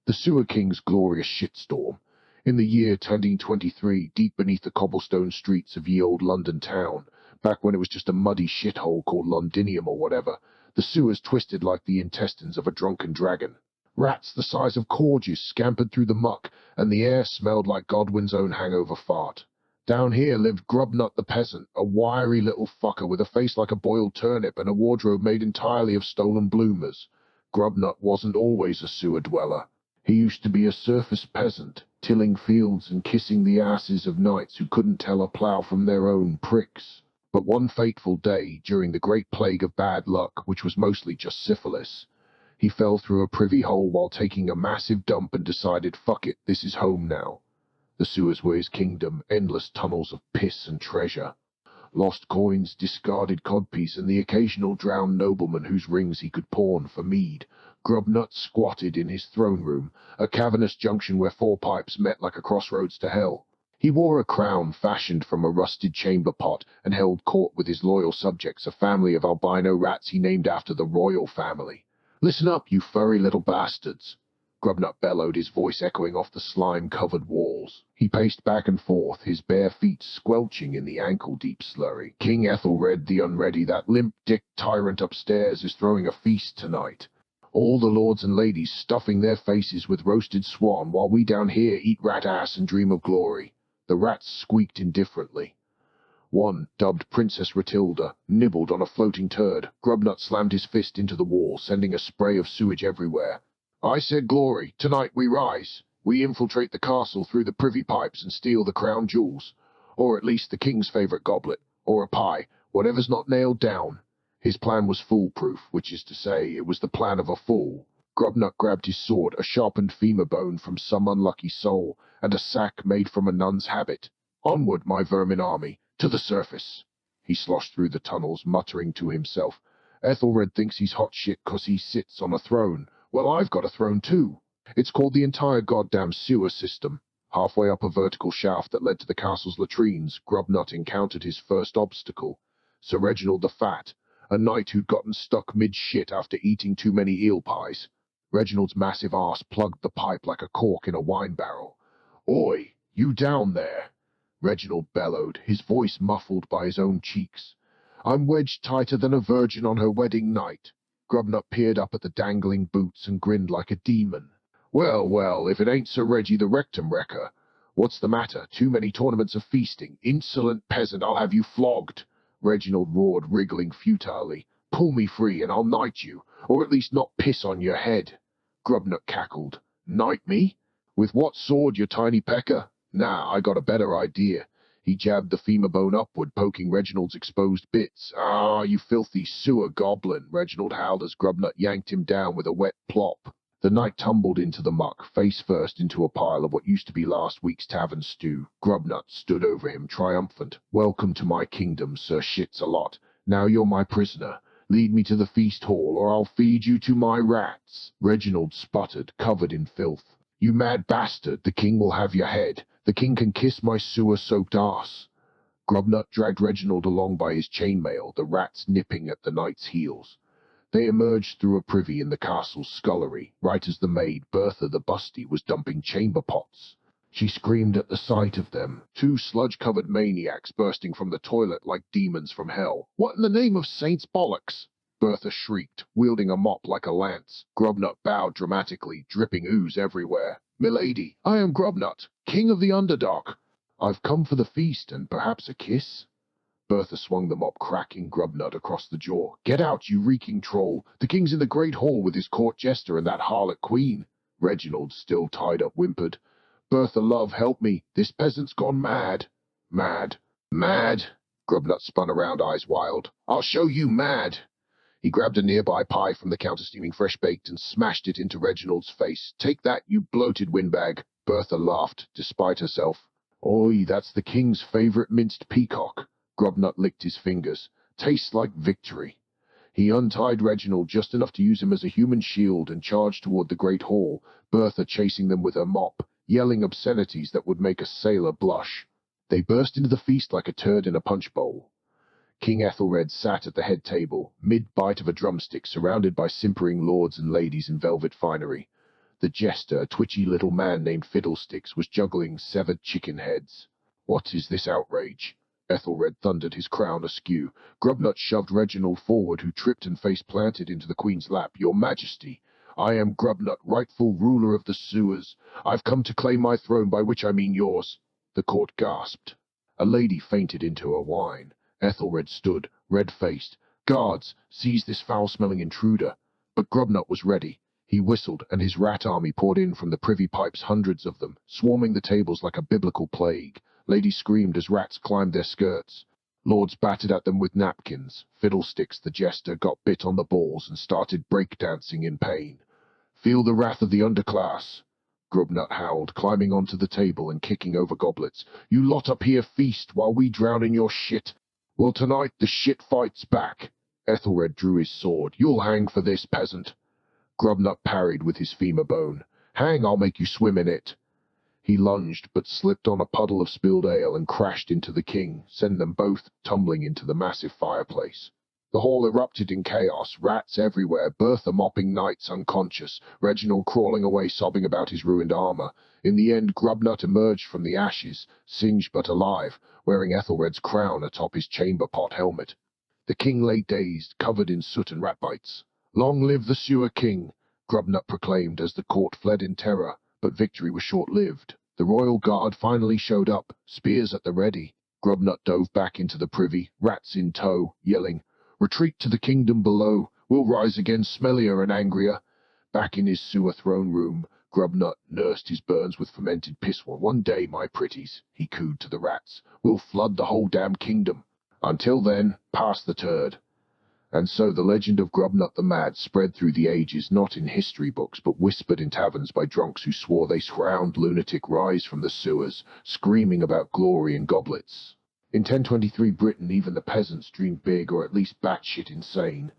The Sewer King's glorious shitstorm. In the year 2023, deep beneath the cobblestone streets of ye old London town, back when it was just a muddy shithole called Londinium or whatever, the sewers twisted like the intestines of a drunken dragon. Rats the size of corgis scampered through the muck, and the air smelled like Godwin's own hangover fart. Down here lived Grubnutt the peasant, a wiry little fucker with a face like a boiled turnip and a wardrobe made entirely of stolen bloomers. Grubnutt wasn't always a sewer dweller. He used to be a surface peasant, tilling fields and kissing the asses of knights who couldn't tell a plough from their own pricks. But one fateful day, during the great plague of bad luck, which was mostly just syphilis, he fell through a privy hole while taking a massive dump and decided, fuck it, this is home now. The sewers were his kingdom, endless tunnels of piss and treasure. Lost coins, discarded codpiece, and the occasional drowned nobleman whose rings he could pawn for mead. Grubnutt squatted in his throne room, a cavernous junction where four pipes met like a crossroads to hell. He wore a crown fashioned from a rusted chamber pot and held court with his loyal subjects, a family of albino rats he named after the royal family. "Listen up, you furry little bastards," Grubnutt bellowed, his voice echoing off the slime-covered walls. He paced back and forth, his bare feet squelching in the ankle-deep slurry. "King Ethelred the Unready, that limp-dick tyrant upstairs, is throwing a feast tonight. All the lords and ladies stuffing their faces with roasted swan, while we down here eat rat ass and dream of glory." The rats squeaked indifferently. One, dubbed Princess Ratilda, nibbled on a floating turd. Grubnutt slammed his fist into the wall, sending a spray of sewage everywhere. "I said glory. Tonight we rise. We infiltrate the castle through the privy pipes and steal the crown jewels. Or at least the king's favorite goblet. Or a pie. Whatever's not nailed down." His plan was foolproof, which is to say, it was the plan of a fool. Grubnutt grabbed his sword, a sharpened femur bone from some unlucky soul, and a sack made from a nun's habit. "Onward, my vermin army, to the surface." He sloshed through the tunnels, muttering to himself, "Ethelred thinks he's hot shit 'cause he sits on a throne. Well, I've got a throne too. It's called the entire goddamn sewer system." Halfway up a vertical shaft that led to the castle's latrines, Grubnutt encountered his first obstacle. Sir Reginald the Fat, a knight who'd gotten stuck mid-shit after eating too many eel pies. Reginald's massive arse plugged the pipe like a cork in a wine barrel. "Oi, you down there!" Reginald bellowed, his voice muffled by his own cheeks. "I'm wedged tighter than a virgin on her wedding night." Grubnutt peered up at the dangling boots and grinned like a demon. "Well, well, if it ain't Sir Reggie the Rectum Wrecker. What's the matter? Too many tournaments of feasting. Insolent peasant, I'll have you flogged." Reginald roared, wriggling futilely. "Pull me free and I'll knight you, or at least not piss on your head." Grubnutt cackled. "Knight me? With what sword, you tiny pecker? Nah, I got a better idea." He jabbed the femur bone upward, poking Reginald's exposed bits. "Ah, you filthy sewer goblin," Reginald howled as Grubnutt yanked him down with a wet plop. The knight tumbled into the muck, face first into a pile of what used to be last week's tavern stew. Grubnutt stood over him, triumphant. "Welcome to my kingdom, Sir Shits-a-lot. Now you're my prisoner. Lead me to the feast hall, or I'll feed you to my rats." Reginald sputtered, covered in filth. "You mad bastard, the king will have your head. The king can kiss my sewer-soaked arse." Grubnutt dragged Reginald along by his chainmail, the rats nipping at the knight's heels. They emerged through a privy in the castle's scullery, right as the maid, Bertha the Busty, was dumping chamber pots. She screamed at the sight of them, two sludge-covered maniacs bursting from the toilet like demons from hell. "What in the name of Saint's bollocks?" Bertha shrieked, wielding a mop like a lance. Grubnutt bowed dramatically, dripping ooze everywhere. "Milady, I am Grubnutt, king of the Underdark. I've come for the feast and perhaps a kiss." Bertha swung the mop, cracking Grubnutt across the jaw. "Get out, you reeking troll! The king's in the great hall with his court jester and that harlot queen." Reginald, still tied up, whimpered, "Bertha, love, help me. This peasant's gone mad." "Mad? Mad?" Grubnutt spun around, eyes wild. "I'll show you mad." He grabbed a nearby pie from the counter, steaming fresh-baked, and smashed it into Reginald's face. "Take that, you bloated windbag." Bertha laughed, despite herself. "Oi, that's the king's favorite minced peacock." Grubnutt licked his fingers. "Tastes like victory." He untied Reginald just enough to use him as a human shield and charged toward the great hall, Bertha chasing them with her mop, yelling obscenities that would make a sailor blush. They burst into the feast like a turd in a punch bowl. King Ethelred sat at the head table, mid-bite of a drumstick, surrounded by simpering lords and ladies in velvet finery. The jester, a twitchy little man named Fiddlesticks, was juggling severed chicken heads. "What is this outrage?" Ethelred thundered, his crown askew. Grubnutt shoved Reginald forward, who tripped and face-planted into the queen's lap. "Your Majesty, I am Grubnutt, rightful ruler of the sewers. I've come to claim my throne, by which I mean yours." The court gasped. A lady fainted into her wine. Ethelred stood, red-faced. "Guards, seize this foul-smelling intruder." But Grubnutt was ready. He whistled, and his rat army poured in from the privy pipes, hundreds of them, swarming the tables like a biblical plague. Ladies screamed as rats climbed their skirts. Lords battered at them with napkins. Fiddlesticks, the jester, got bit on the balls and started break-dancing in pain. "Feel the wrath of the underclass," Grubnutt howled, climbing onto the table and kicking over goblets. "You lot up here feast while we drown in your shit. Well, tonight the shit fights back." Ethelred drew his sword. "You'll hang for this, peasant." Grubnutt parried with his femur bone. "Hang, I'll make you swim in it." He lunged, but slipped on a puddle of spilled ale and crashed into the king, sending them both tumbling into the massive fireplace. The hall erupted in chaos, rats everywhere, Bertha mopping knights unconscious, Reginald crawling away sobbing about his ruined armor. In the end, Grubnutt emerged from the ashes, singed but alive, wearing Ethelred's crown atop his chamber pot helmet. The king lay dazed, covered in soot and rat bites. "Long live the sewer king," Grubnutt proclaimed as the court fled in terror. But victory was short-lived. The royal guard finally showed up, spears at the ready. Grubnutt dove back into the privy, rats in tow, yelling, "Retreat to the kingdom below. We'll rise again smellier and angrier." Back in his sewer throne room, Grubnutt nursed his burns with fermented piss. "One day, my pretties," he cooed to the rats, "we'll flood the whole damn kingdom. Until then, pass the turd." And so the legend of Grubnutt the Mad spread through the ages, not in history books, but whispered in taverns by drunks who swore they crowned lunatic rise from the sewers, screaming about glory and goblets. In 1023 Britain, even the peasants dreamed big, or at least batshit insane.